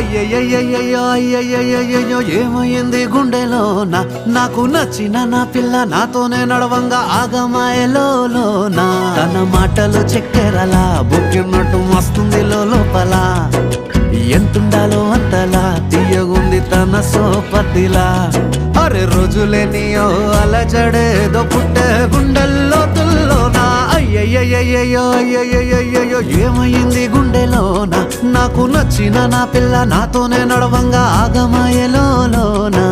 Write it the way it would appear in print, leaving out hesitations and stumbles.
అయ్యయ్యయ్యయ్యో అయ్యయ్యయ్యో ఏమైంది గుండెలోన నాకు నచ్చిన నా పిల్ల నాతోనే నడవంగా ఆగమాయలోనా తన మాటలు చక్కెరలా బుక్కినట్టు మస్తుంది లోపల ఎంతుండాలో అంతలా తీయగుంది తన సోపతిలా అరే రోజులేనియో అలజడేదో పుట్టే గుండెల్లో తుల్లోనా అయ్యయ్యయ్యయ్యో అయ్యయ్యయ్యో ఏమైంది గుండెలోన నాకు నచ్చిన నా పిల్ల నాతోనే నడవంగా ఆగమాయలోనా